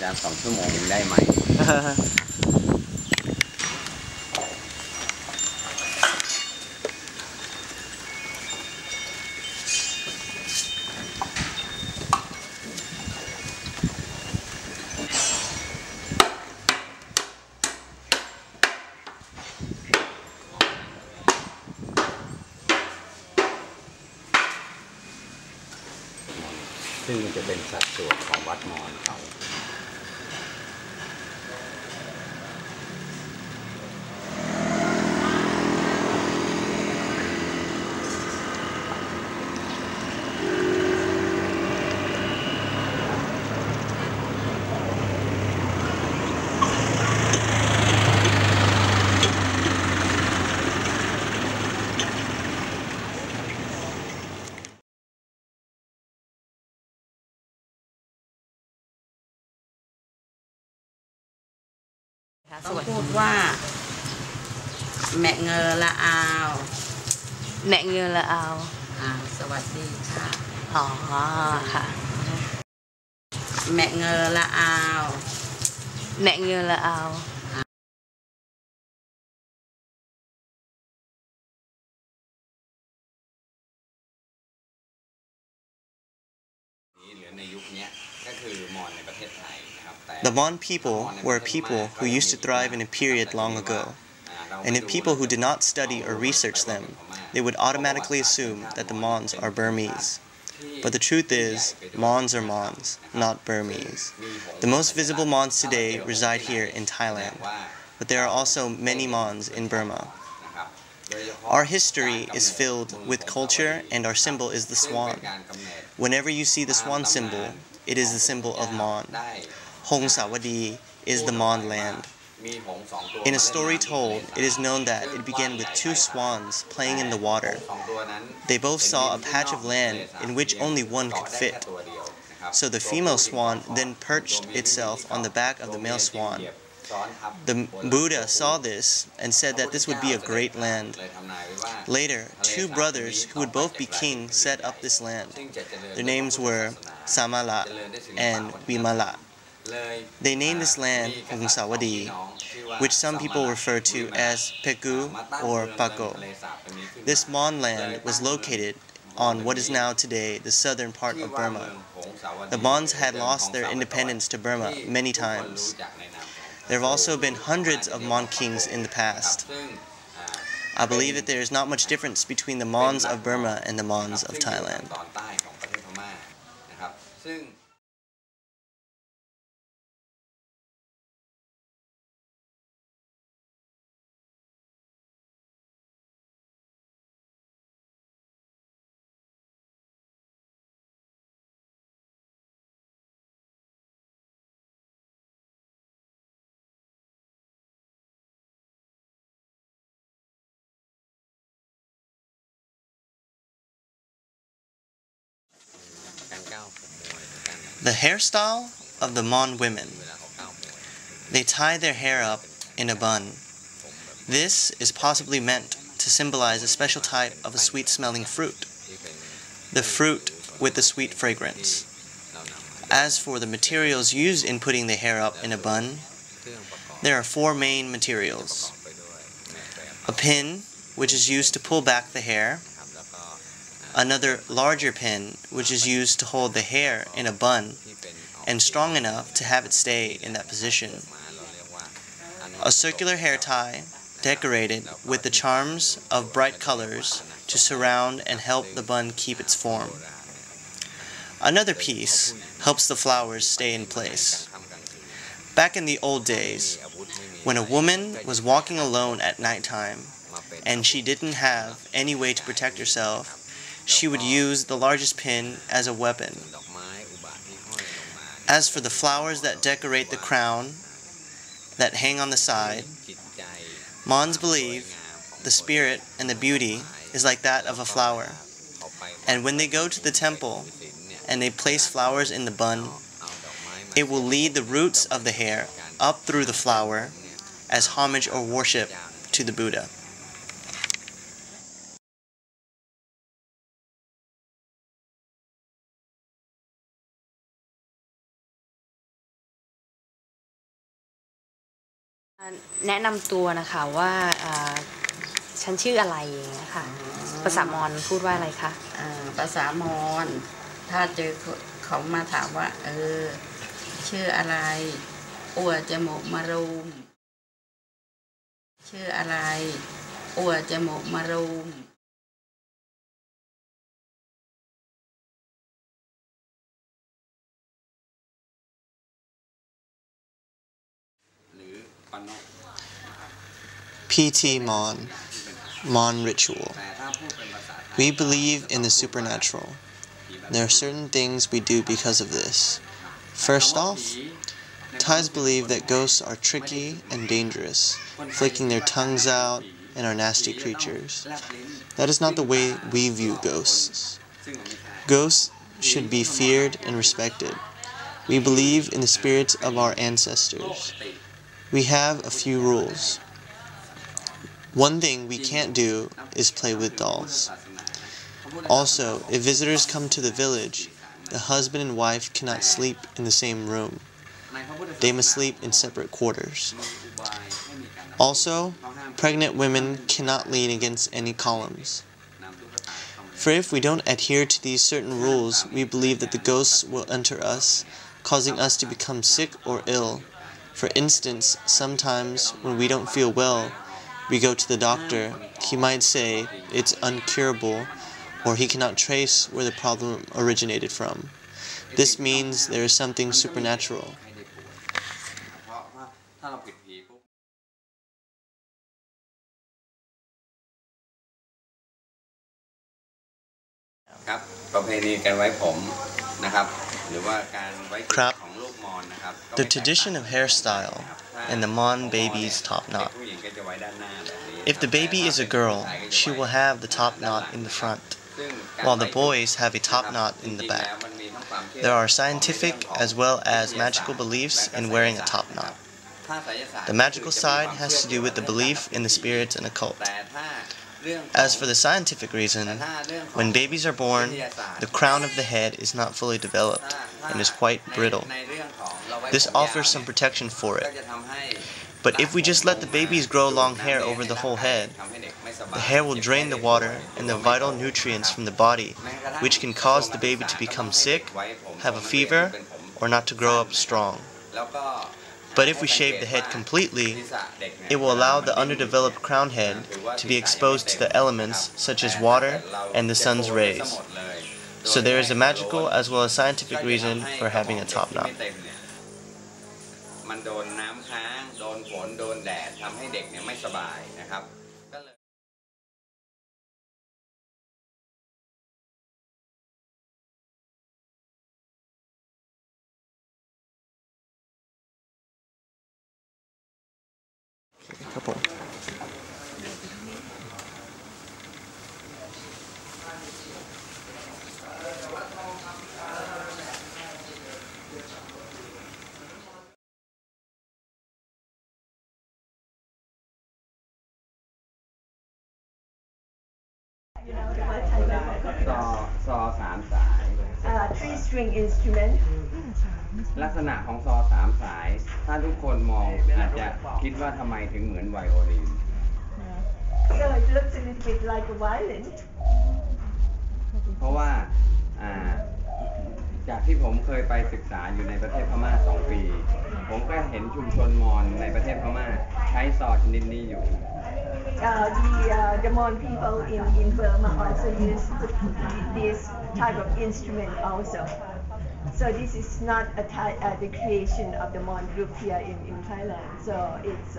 แล้ว2 ชั่วโมงได้ไหมซึ่งมันจะเป็นสัดส่วนของวัดมอญเขาต้องพูดว่าแม่เงอละอาวแหนเงือละอาวสวัสดีค่ะอ๋อค่ะแม่เงอละอาวแหนเงือละอาวในยุคนี้ก็คือมอญในประเทศไทยนะครับ The Mon people were people who used to thrive in a period long ago, and if people who did not study or research them, they would automatically assume that the Mons are Burmese. But the truth is, Mons are Mons, not Burmese. The most visible Mons today reside here in Thailand, but there are also many Mons in Burma. Our history is filled with culture, and our symbol is the swan. Whenever you see the swan symbol, it is the symbol of Mon. Hong Sawadi is the Mon land. In a story told, it is known that it began with 2 swans playing in the water. They both saw a patch of land in which only one could fit. So the female swan then perched itself on the back of the male swan. The Buddha saw this and said that this would be a great land. Later, 2 brothers who would both be kings set up this land. Their names were Samala and Vimala. They named this land Hong Sawadi, which some people refer to as Pegu or Pako. This Mon land was located on what is now today the southern part of Burma. The Mons had lost their independence to Burma many times. There have also been hundreds of Mon kings in the past. I believe that there is not much difference between the Mons of Burma and the Mons of Thailand. The hairstyle of the Mon women. They tie their hair up in a bun. This is possibly meant to symbolize a special type of a sweet-smelling fruit, the fruit with the sweet fragrance. As for the materials used in putting the hair up in a bun, there are 4 main materials. A pin, which is used to pull back the hair. Another larger pin, which is used to hold the hair in a bun and strong enough to have it stay in that position. A circular hair tie decorated with the charms of bright colors to surround and help the bun keep its form. Another piece helps the flowers stay in place. Back in the old days, when a woman was walking alone at nighttime and she didn't have any way to protect herself, she would use the largest pin as a weapon. As for the flowers that decorate the crown that hang on the side, Mons believe the spirit and the beauty is like that of a flower. And when they go to the temple and they place flowers in the bun, it will lead the roots of the hair up through the flower as homage or worship to the Buddha. แนะนำตัวนะคะว่าฉันชื่ออะไรอย่างเงี้ยค่ะภาษามอญพูดว่าอะไรคะ ภาษามอญถ้าเจอเขามาถามว่าชื่ออะไรอัวจมูกมารุมชื่ออะไรอัวจมูกมารุมหรือปนก PT Mon ritual. แต่ถ้าพูดเป็นภาษาไทย We believe in the supernatural. There are certain things we do because of this. First off, Thais believe that ghosts are tricky and dangerous, flicking their tongues out, and are nasty creatures. That is not the way we view ghosts. Ghosts should be feared and respected. We believe in the spirits of our ancestors. We have a few rules. One thing we can't do is play with dolls. Also, if visitors come to the village, the husband and wife cannot sleep in the same room. They must sleep in separate quarters. Also, pregnant women cannot lean against any columns. For if we don't adhere to these certain rules, we believe that the ghosts will enter us, causing us to become sick or ill. For instance, sometimes when we don't feel well, we go to the doctor. He might say it's uncurable, or he cannot trace where the problem originated from. This means there is something supernatural. ถ้าเราผิดผีปุ๊บครับประเพณีการไว้ผมนะครับหรือว่าการไว้ผมของลูกมอญนะครับ The tradition of hairstyle and the Mon baby's top knot. ผู้หญิงก็จะไว้ด้านหน้าแบบนี้ If the baby is a girl, she will have the top knot in the front, while the boys have a top knot in the back. There are scientific as well as magical beliefs in wearing a top knot. The magical side has to do with the belief in the spirits and occult. As for the scientific reason, when babies are born, the crown of the head is not fully developed and is quite brittle. This offers some protection for it. But if we just let the babies grow long hair over the whole head, the hair will drain the water and the vital nutrients from the body, which can cause the baby to become sick, have a fever, or not to grow up strong. But if we shave the head completely, it will allow the underdeveloped crown head to be exposed to the elements such as water and the sun's rays. So there is a magical as well as scientific reason for having a top knot. มันโดนน้ำค้างโดนฝนโดนแดดทำให้เด็กเนี่ยไม่สบายนะครับก็เลย Couple.ซอสามสาย three string instrument ลักษณะของซอสามสาย ถ้าทุกคนมองอาจจะคิดว่าทำไมถึงเหมือนไวโอลิน so it looks a little bit like a violin เพราะว่าจากที่ผมเคยไปศึกษาอยู่ในประเทศพม่า2 ปี ผมก็เห็นชุมชนมอญในประเทศพม่าใช้ซอชนิดนี้อยู่ the Mon people in Burma also use this type of instrument also. So this is not the creation of the Mon group here in Thailand. So it's